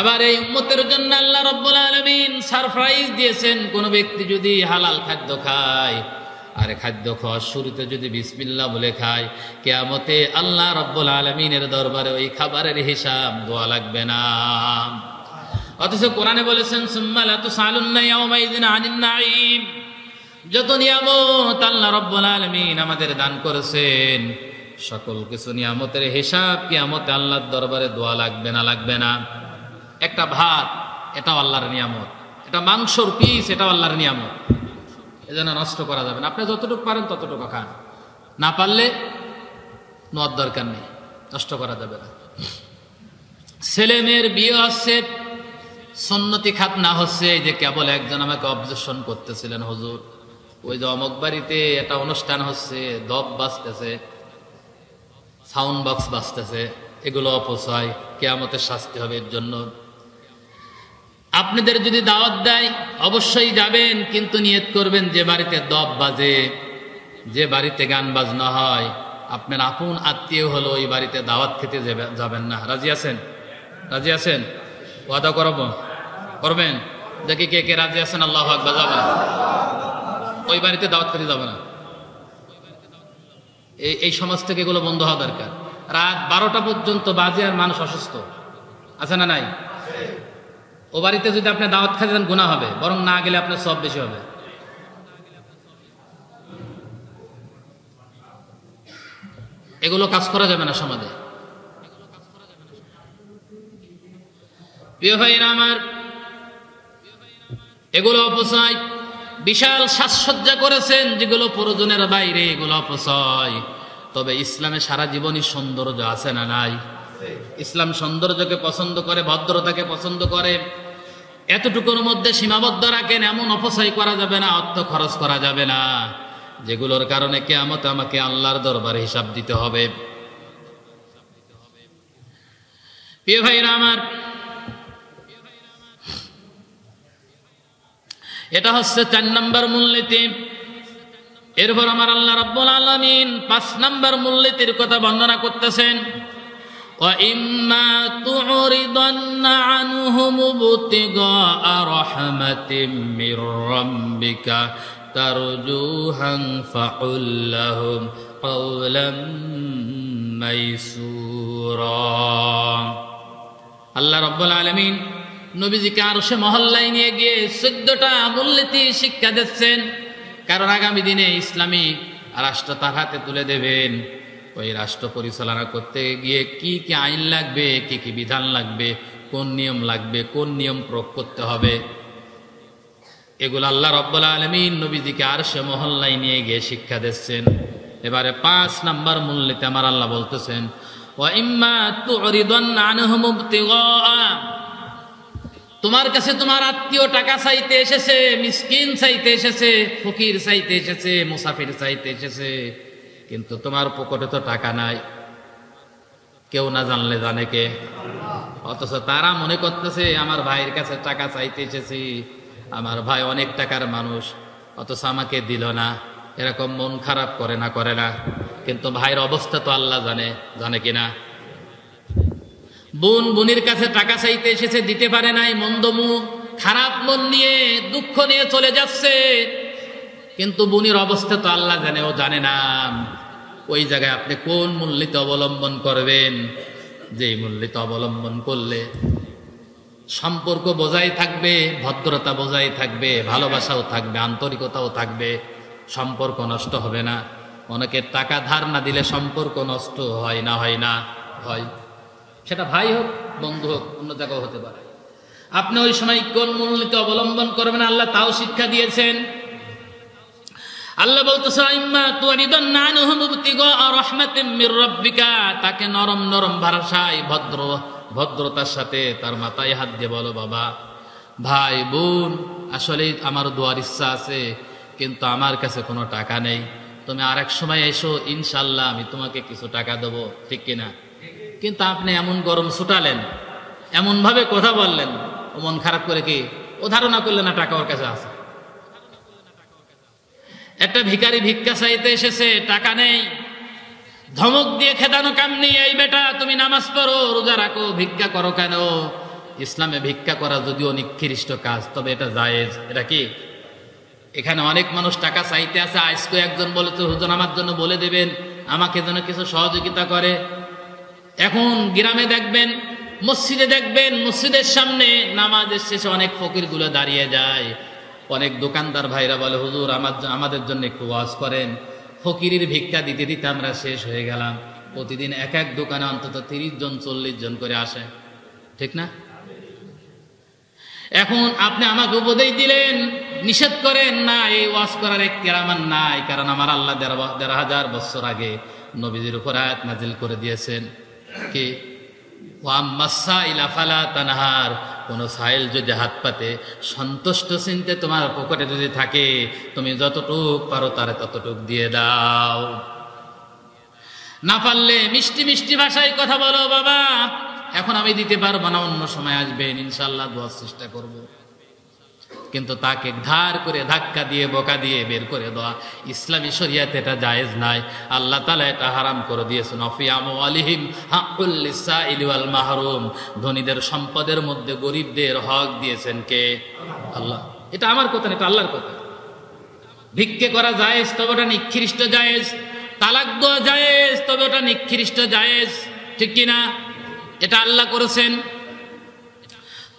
আবার এই উম্মতের জন্য আল্লাহ রাব্বুল আলামিন সারপ্রাইজ দিয়েছেন কোন ব্যক্তি যদি হালাল খাদ্য খায় আর খাদ্য খাওয়ার শুরুতে যদি বিসমিল্লাহ বলে খায় কিয়ামতে আল্লাহ রাব্বুল আলামিনের দরবারে ওই খাবারের হিসাব দেওয়া লাগবে না অথচ কোরআনে বলেছেন সুম্মা লা তুসালুন্না ইয়াওমাইযিন আনিন নাঈম যত নিয়ামত আল্লাহ রাব্বুল আলামিন আমাদের দান করেছেন সকল কিছু নিয়ামতের হিসাব কিয়ামতে আল্লাহর দরবারে দেওয়া লাগবে না একটা ভাত এটাও আল্লাহর নিয়ামত এটা মাংসর পিস এটাও আল্লাহর নিয়ামত এজন্য নষ্ট করা যাবে না আপনি যতটুকু পারেন ততটুকু খান না পারলে নেওয়ার দরকার নেই নষ্ট করা যাবে না ছেলে মেয়ের বিয়ে হচ্ছে সুন্নতি খাতনা হচ্ছে যে কেবল একজন আমাকে অবজেকশন করতেছিলেন হুজুর ওই যে অমুক বাড়িতে একটা অনুষ্ঠান হচ্ছে দপ বাজতেছে সাউন্ড বক্স বাজতেছে এগুলো অপচয় কিয়ামতের শাস্তি হবে এর জন্য আপনাদের যদি দাওয়াত দেয় অবশ্যই যাবেন কিন্তু নিয়ত করবেন যে বাড়িতে দপ বাজে যে বাড়িতে গান বাজনা হয় আপনার আপন আত্মীয় হলো ওই বাড়িতে দাওয়াত খেতে যাবেন না রাজি আছেন ওয়াদা করবেন দেখি কে কে রাজি আছেন আল্লাহু আকবার যাবেন ওই বাড়িতে দাওয়াত খেতে যাবে না এই সমাজ থেকে এগুলো বন্ধ হওয়া দরকার রাত 12টা পর্যন্ত বাজে আর মানুষ অসুস্থ আছে না নাই ও বাড়িতে যদি আপনি দাওয়াত খেতে যান গুনাহ হবে বরং না গেলে আপনার সব বেশি হবে এগুলো কাজ করা যাবে না সমাজে প্রিয় ভাইরা আমার এগুলো অপচয় বিশাল সাজসজ্জা করেছেন যেগুলো প্রয়োজনের বাইরে এগুলো অপচয় তবে ইসলামে সারা জীবনই সৌন্দর্য আছে না নাই ইসলাম সৌন্দর্যকে পছন্দ করে ভদ্রতাকে পছন্দ করে এতটুকুর মধ্যে সীমাবদ্ধ রাখেন এমন অপচয় করা যাবে না অর্থ খরচ করা যাবে না যেগুলোর কারণে কিয়ামতে আমাকে আল্লাহর দরবারে হিসাব দিতে হবে। প্রিয় ভাইরা আমার, এটা হচ্ছে 4 নম্বর মূলনীতি। এরপর আমার আল্লাহ রাব্বুল আলামিন 5 নম্বর মূলনীতির কথা বর্ণনা করতেছেন। ওয়া ইম্মা তু'রিদান্না আনহুম ইবতিগাআ রাহমাতিম মির রাব্বিকা তারজুহান ফাকুল লাহুম কাওলাম মাইসুরা। আল্লাহ রাব্বুল আলামিন নবীজিকে আরশে মহল্লায় নিয়ে গিয়ে 14টা মূলনীতি শিক্ষা দিচ্ছেন। কারণ আগামী দিনে ইসলামিক রাষ্ট্র তার হাতে তুলে দেবেন। ওই রাষ্ট্র পরিচালনা করতে গিয়ে কি কি আইন লাগবে, কি কি বিধান লাগবে, কোন নিয়ম লাগবে, কোন নিয়ম প্রয়োগ করতে হবে, এগুলো আল্লাহ রাব্বুল আলামিন নবীজিকে আরশে মহল্লায় নিয়ে গিয়ে শিক্ষা দিচ্ছেন। এবারে 5 নম্বর মূলনীতি আমার আল্লাহ বলতেছেন, ওয়া ইম্মা তু'রিদান্না আনহুম ইবতিগাআ, তোমার কাছে তোমার আত্মীয় টাকা চাইতে এসেছে, মিসকিন চাইতে এসেছে, ফকির চাইতে এসেছে, মুসাফির চাইতে এসেছে, কিন্তু তোমার পকেটে তো টাকা নাই। কেউ না জানলে জানে কে? অথচ তারা মনে করতেছে আমার ভাইয়ের কাছে টাকা চাইতে এসেছি, আমার ভাই অনেক টাকার মানুষ, অথচ আমাকে দিল না। এরকম মন খারাপ করে না? করে না? কিন্তু ভাইয়ের অবস্থা তো আল্লাহ জানে, জানে কিনা? বোন বোনের কাছে টাকা চাইতে এসেছে, দিতে পারে নাই, খারাপ মন নিয়ে দুঃখ নিয়ে চলে যাচ্ছে, কিন্তু বোনের অবস্থা তো আল্লাহ জানে, ও জানে না। ওই জায়গায় আপনি কোন মূলনীতি অবলম্বন করবেন? যে মূলনীতি অবলম্বন করলে সম্পর্ক বজায় থাকবে, ভদ্রতা বজায় থাকবে, ভালোবাসাও থাকবে, আন্তরিকতাও থাকবে, সম্পর্ক নষ্ট হবে না। অনেকের টাকা ধার না দিলে সম্পর্ক নষ্ট হয় না? হয় না? হয়। সেটা ভাই হোক, বন্ধু হোক, অন্য জায়গাও হতে পারে। আপনি ওই সময় কোন মূলনীতি অবলম্বন করবেন আল্লাহ তাও শিক্ষা দিয়েছেন। আল্লাহ বলতেছেন, ইম্মা তু'রিদান্না আনহুম ইবতিগাআ রাহমাতিম মির রাব্বিকা, তাকে নরম নরম ভাষায় ভদ্রতার সাথে তার মাথায় হাত দিয়ে বলো, বাবা, ভাই, বোন, আসলে আমার দোয়ার ইচ্ছা আছে, কিন্তু আমার কাছে কোনো টাকা নেই। তুমি আরেক সময় এসো, ইনশাআল্লাহ আমি তোমাকে কিছু টাকা দেবো, ঠিক কিনা? কিন্তু আপনি এমন গরম ছুটালেন, এমন ভাবে কথা বললেন, ও মন খারাপ করে কি ও ধারণা করলে না টাকা ওর কাছে আছে। একটা ভিখারি ভিক্ষা চাইতে এসেছে, টাকা নেই, ধমক দিয়ে খেদানো কাম নেই, এই বেটা তুমি নামাজ পড়ো, রোজা রাখো, ভিক্ষা করো কেন? ইসলামে ভিক্ষা করা যদিও নিকৃষ্ট কাজ, তবে এটা জায়েজ। এটা কি? এখানে অনেক মানুষ টাকা চাইতে আছে, আজকে একজন বলেছে, হুজুর আমার জন্য বলে দেবেন, আমাকে যেন কিছু সহযোগিতা করে। এখন গ্রামে দেখবেন, মসজিদে দেখবেন, মসজিদের সামনে নামাজের শেষে অনেক ফকির গুলো দাঁড়িয়ে যায়। অনেক দোকানদার ভাইরা বলে, হুজুর আমাদের জন্য একটু ওয়াজ করেন। ফকিরের ভিক্ষা দিতে দিতে আমরা শেষ হয়ে গেলাম। প্রতিদিন এক এক দোকানে অন্তত 30 জন 40 জন করে আসে, ঠিক না? এখন আপনি আমাকে উপদেশ দিলেন, নিষেধ করেন না, এই ওয়াজ করার এখতিয়ার আমার নাই, কারণ আমার আল্লাহ 1500 বছর আগে নবীজির উপর আয়াত নাজিল করে দিয়েছেন কি, কোন সাইল যদি হাত পাতে সন্তুষ্ট চিনতে তোমার পকেটে যদি থাকে, তুমি যতটুক পারো তারে ততটুক দিয়ে দাও। না পারলে মিষ্টি মিষ্টি ভাষায় কথা বলো, বাবা এখন আমি দিতে পারবো না, অন্য সময় আসবেন, ইনশাআল্লাহ দেওয়ার চেষ্টা করব। কিন্তু তাকে ধার করে ধাক্কা দিয়ে বকা দিয়ে বের করে দেওয়া ইসলামী শরিয়াতে এটা জায়েজ নাই। আল্লাহ তাআলা এটা হারাম করে দিয়েছেন। ফি আমওয়ালিহিম হাক্কুল লিসাইলি ওয়াল মাহরুম, ধনীদের সম্পদের মধ্যে গরিবদের হক দিয়েছেন কে? আল্লাহ। এটা আমার কথা না, এটা আল্লাহর কথা। ভিক্ষে করা জায়েজ, তবে ওটা নিকৃষ্ট জায়েজ। তালাক দেওয়া জায়েজ, তবে ওটা নিকৃষ্ট জায়েজ, ঠিক কিনা? এটা আল্লাহ করেছেন।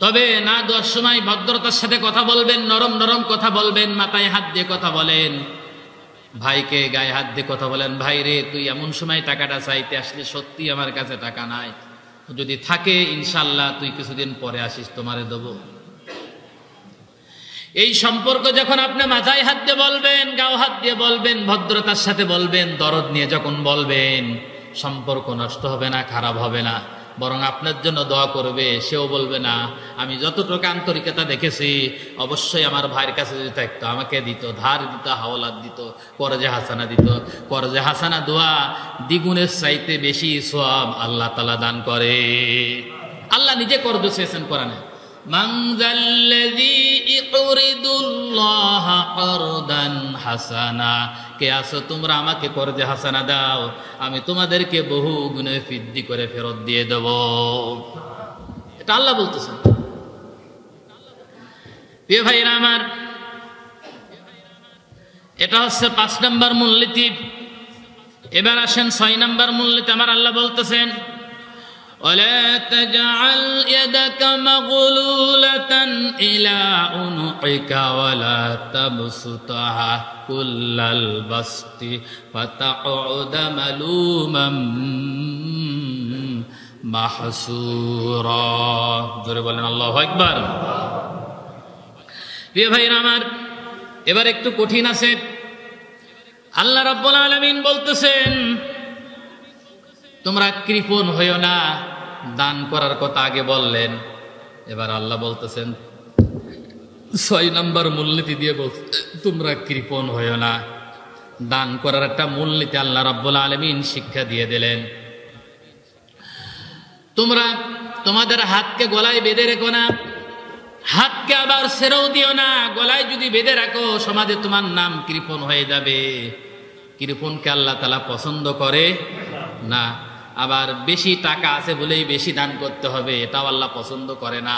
তবে না দেওয়ার সময় ভদ্রতার সাথে কথা বলবেন, নরম নরম কথা বলবেন, মাথায় হাত দিয়ে কথা বলেন, ভাইকে গায়ে হাত দিয়ে কথা বলেন, ভাই রে তুই এমন সময় টাকাটা চাইতে আসলে সত্যি আমার কাছে টাকা নাই, যদি থাকে ইনশাআল্লাহ তুই কিছুদিন পরে আসিস, তোমারে দেবো। এই সম্পর্ক যখন আপনি মাথায় হাত দিয়ে বলবেন, গাও হাত দিয়ে বলবেন, ভদ্রতার সাথে বলবেন, দরদ নিয়ে যখন বলবেন, সম্পর্ক নষ্ট হবে না, খারাপ হবে না। বরং আপনার জন্য দোয়া করবে। সেও বলবে না, আমি যতটুকু আন্তরিকতা দেখেছি অবশ্যই আমার ভাইয়ের কাছে যদি থাকতো আমাকে দিত, ধার দিত, হাওলাত দিত, করজে হাসানা দিত। করজে হাসানা দোয়া দ্বিগুণের চাইতে বেশি সওয়াব আল্লাহ তাআলা দান করে। আল্লাহ নিজে করজ চেয়েছেন কোরআনে, মান যাল্লাযী ইউরিদুল্লাহ করদান হাসানা, কে আছো তোমরা আমাকে করজে হাসানা দাও, আমি তোমাদেরকে বহু গুণে বৃদ্ধি করে ফেরত দিয়ে দেব। এটা আল্লাহ বলতেছেন। প্রিয় ভাইরা আমার, এটা হচ্ছে 5 নম্বর মূলনীতি। এবার আসেন 6 নম্বর মূলনীতি। আমার আল্লাহ বলতেছেন, ولا تجعل يدك مغلولة إلى عنقك ولا تبسطها كل البسط فتقعد ملوما محسورا। জোরে বলেন আল্লাহু আকবার। প্রিয় ভাইরা আমার, এবার একটু কঠিন আছে। আল্লাহ রাব্বুল আলামিন বলতেছেন, তোমরা কৃপণ হইও না। দান করার কথা আগে বললেন, এবার আল্লাহ বলতেছেন 6 নম্বর মূলনীতি দিয়ে বলতে, তোমরা কৃপণ হইও না। দান করার একটা মূলনীতি আল্লাহ রাব্বুল আলামিন শিক্ষা দিয়ে দিলেন। তোমরা তোমাদের হাতকে গলায় বেঁধে রেখো না, হাতকে আবার ছেড়েও দিও না। গলায় যদি বেঁধে রাখো সমাজে তোমার নাম কৃপণ হয়ে যাবে। কৃপণকে আল্লাহ তাআলা পছন্দ করে না। আবার বেশি টাকা আছে বলেই বেশি দান করতে হবে, এটাও আল্লাহ পছন্দ করে না।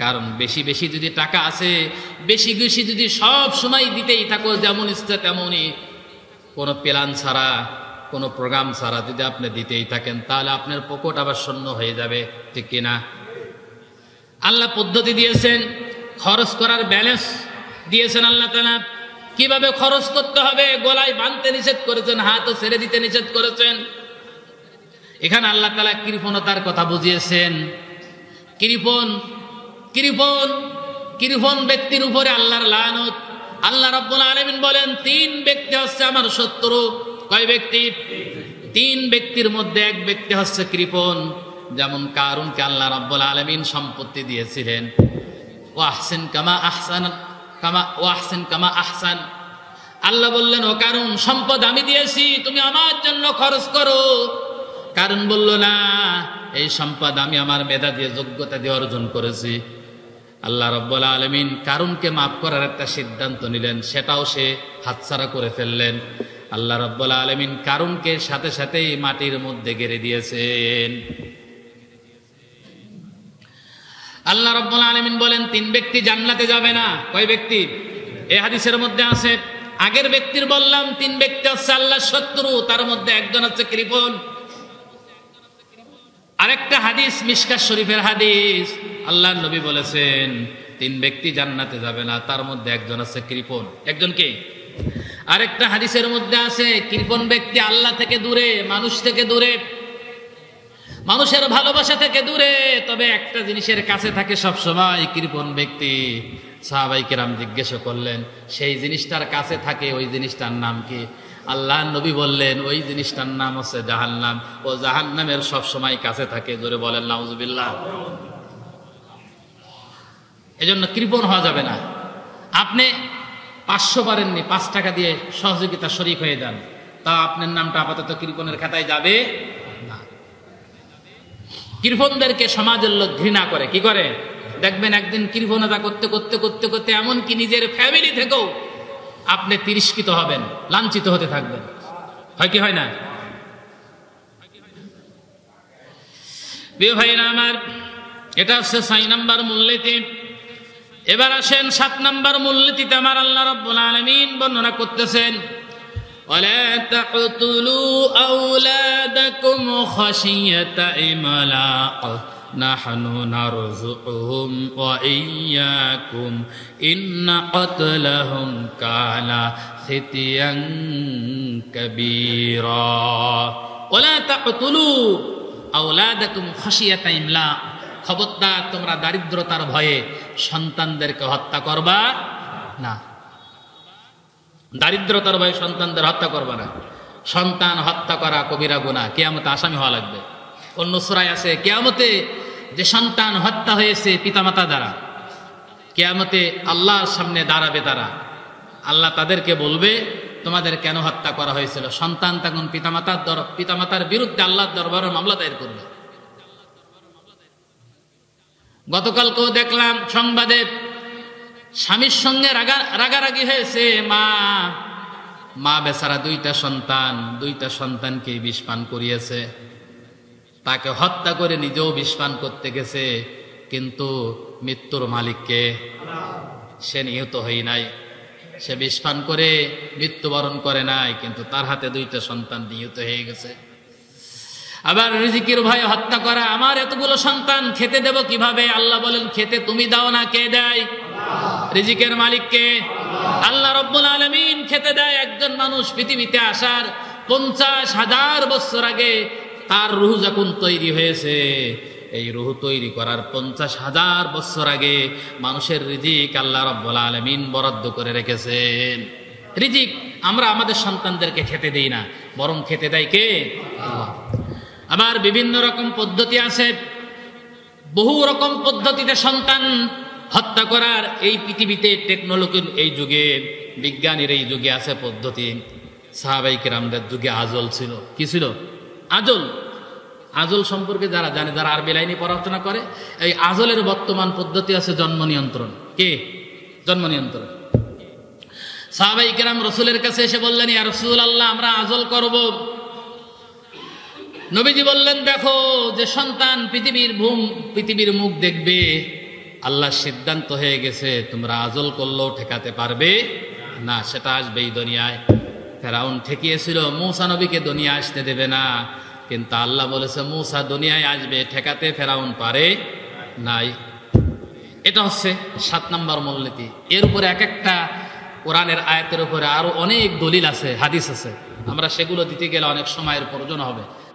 কারণ বেশি বেশি যদি টাকা আছে, বেশি বেশি যদি সব সময় দিতেই থাকো, যেমন ইচ্ছা তেমনই, কোনো প্ল্যান ছাড়া, কোনো প্রোগ্রাম ছাড়া যদি আপনি দিতেই থাকেন, তাহলে আপনার পকেট আবার শূন্য হয়ে যাবে, ঠিক কিনা? আল্লাহ পদ্ধতি দিয়েছেন, খরচ করার ব্যালেন্স দিয়েছেন আল্লাহ তাআলা। কিভাবে খরচ করতে হবে গলায় বাঁধতে নিষেধ করেছেন, হাতও ছেড়ে দিতে নিষেধ করেছেন। এখানে আল্লাহ তাআলা কৃপণতার কথা বুঝিয়েছেন। কৃপণ ব্যক্তির উপরে আল্লাহর লানত। আল্লাহ রাব্বুল আলামিন বলেন 3 ব্যক্তি হচ্ছে আমার শত্রু। কয় ব্যক্তি? 3 ব্যক্তির মধ্যে এক ব্যক্তি হচ্ছে কৃপণ। যেমন কারুনকে আল্লাহ রাব্বুল আলামিন সম্পত্তি দিয়েছিলেন, ওয়াহসিন কামা আহসান। আল্লাহ বললেন, ও কারুন, সম্পদ আমি দিয়েছি, তুমি আমার জন্য খরচ করো। কারণ বলল, না, এই সম্পদ আমি আমার মেধা দিয়ে, যোগ্যতা দিয়ে অর্জন করেছি। আল্লাহ রাব্বুল আলামিন কারুনকে মাফ করার একটা সিদ্ধান্ত নিলেন, সেটাও সে হাতছাড়া করে ফেললেন। আল্লাহ রাব্বুল আলামিন কারুনকে সাথে সাথেই মাটির মধ্যে গেড়ে দিয়েছেন। আল্লাহ রাব্বুল আলামিন বলেন 3 ব্যক্তি জান্নাতে যাবে না। কয় ব্যক্তি? এই হাদিসের মধ্যে আছে। আগের ব্যক্তির বললাম 3 ব্যক্তি হচ্ছে আল্লাহর শত্রু, তার মধ্যে একজন হচ্ছে কৃপণ। আরেকটা হাদিস মিশকাত শরীফের হাদিস, আল্লাহর নবী বলেছেন 3 ব্যক্তি জান্নাতে যাবে না, তার মধ্যে একজন আছে কৃপণ। একজন কে? আরেকটা হাদিসের মধ্যে আছে কৃপণ ব্যক্তি আল্লাহ থেকে দূরে, মানুষ থেকে দূরে, মানুষের ভালোবাসা থেকে দূরে, তবে একটা জিনিসের কাছে থাকে সব সময়। কৃপণ ব্যক্তি, সাহাবায়ে কেরাম জিজ্ঞেস করলেন, সেই জিনিসটার কাছে থাকে, ওই জিনিসটার নাম কি? আল্লাহ নবী বললেন, ওই জিনিসটার নাম হচ্ছে জাহান্নাম। ও জাহান্নামের সব সময় কাছে থাকে। জোরে বলেন নাউজুবিল্লাহ। এজন্য কৃপণ হওয়া যাবে না। আপনি 500 পারেননি, 5 টাকা দিয়ে সহযোগিতা শরীক হয়ে যান, তা আপনার নামটা আপাতত কৃপণের খাতায় যাবে না। কৃপণদেরকে সমাজের লোক ঘৃণা করে। কি করে? দেখবেন একদিন কৃপণতা করতে করতে করতে করতে এমনকি নিজের ফ্যামিলি থেকেও আপনি তিরস্কৃত হবেন, লাঞ্ছিত হতে থাকবেন। হয় কি হয় না? প্রিয় ভাইরা আমার, এটা হচ্ছে 6 নম্বর মূলনীতি। এবার আসেন 7 নম্বর মূলনীতিতে আমার আল্লাহ রাব্বুল আলামিন বর্ণনা করতেছেন, ওয়ালা তাকতুলু আওলাদাকুম খাশিয়াতা ইমলাক নাহনু নারযুকুহুম ওয়া ইয়্যাকুম ইন্না কতলাহুম কানা খিতিয়ান কাবীরা। ওয়ালা তাকতুলু আওলাদাকুম খাশিয়াতা ইমলাক, খবরদার তোমরা দারিদ্রতার ভয়ে সন্তানদেরকে হত্যা করবা না। দারিদ্রতার ভয়ে সন্তানদের হত্যা করবা না। সন্তান হত্যা করা কবিরা গুনাহ, কিয়ামতে আসামি হওয়া লাগবে। অন্য সূরায় আছে কিয়ামতে যে সন্তান হত্যা হয়েছে পিতামাতা দ্বারা, কিয়ামতে আল্লাহর সামনে দাঁড়াবে তারা। আল্লাহ তাদেরকে বলবে তোমাদের কেন হত্যা করা হয়েছিল? সন্তান তখন পিতামাতার বিরুদ্ধে আল্লাহর দরবারে মামলা দায়ের করবে। গতকালকেও দেখলাম সংবাদে স্বামীর সঙ্গে রাগারাগি হয়েছে মা বেচারা দুইটা সন্তানকে বিষ পান করিয়েছে, তাকে হত্যা করে নিজেও বিষ পান করতে গেছে, কিন্তু মৃত্যুর মালিককে সে নিহত হই নাই, সে বিষ পান করে মৃত্যুবরণ করে নাই, কিন্তু তার হাতে দুইটা সন্তান নিহত হয়ে গেছে। আবার রিজিকের ভয়ে হত্যা করা, আমার এতগুলো সন্তান খেতে দেব কিভাবে? আল্লাহ বলেন খেতে তুমি দাও না, কে দেয়? রিজিকের মালিক কে? আল্লাহ রব্বুল আলামিন খেতে দেয়। একজন মানুষ পৃথিবীতে আসার 50,000 বছর আগে তার রূহ যখন তৈরি হয়েছে, এই রূহ তৈরি করার 50,000 বছর আগে মানুষের রিজিক আল্লাহ রব্বুল আলামিন বরাদ্দ করে রেখেছেন। রিজিক আমরা আমাদের সন্তানদেরকে খেতে দেই না, বরং খেতে দেয় কে? আল্লাহ। আবার বিভিন্ন রকম পদ্ধতি আছে, বহু রকম পদ্ধতিতে সন্তান হত্যা করার এই পৃথিবীতে টেকনোলজির এই যুগে, বিজ্ঞানের এই যুগে আছে পদ্ধতি। সাহাবায়ে কেরামদের যুগে আজল ছিল। কি ছিল? আজল সম্পর্কে যারা জানে, যারা আরবি লাইনে পড়াশোনা করে, এই আজলের বর্তমান পদ্ধতি আছে জন্ম নিয়ন্ত্রণ। কে? জন্ম নিয়ন্ত্রণ। সাহাবায়ে কেরাম রাসূলের কাছে এসে বললেন, ইয়া রাসূলুল্লাহ আমরা আজল করব। নবীজি বললেন, দেখো যে সন্তান পৃথিবীর মুখ দেখবে, আল্লাহর সিদ্ধান্ত হয়ে গেছে, তোমরা আজল করলেও ঠেকাতে পারবে না, সেটা আসবে এই দুনিয়ায়। ফেরাউন ঠেকিয়েছিল মূসা নবীকে দুনিয়া আসতে দেবে না, কিন্তু আল্লাহ বলেছে মূসা দুনিয়ায় আসবে, ঠেকাতে ফেরাউন পারে নাই। এটা হচ্ছে 7 নম্বর মূলনীতি। এর উপরে এক একটা কোরআনের আয়াতের উপরে আরো অনেক দলিল আছে, হাদিস আছে, আমরা সেগুলো দিতে গেলে অনেক সময়ের প্রয়োজন হবে।